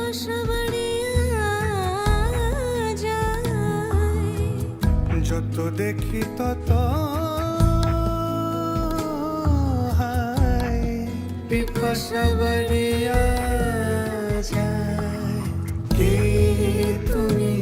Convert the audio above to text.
পিপাসা বাড়িয়া যায়, যত দেখি তত হায় পিপাসা বাড়িয়া যায়। কে তুমি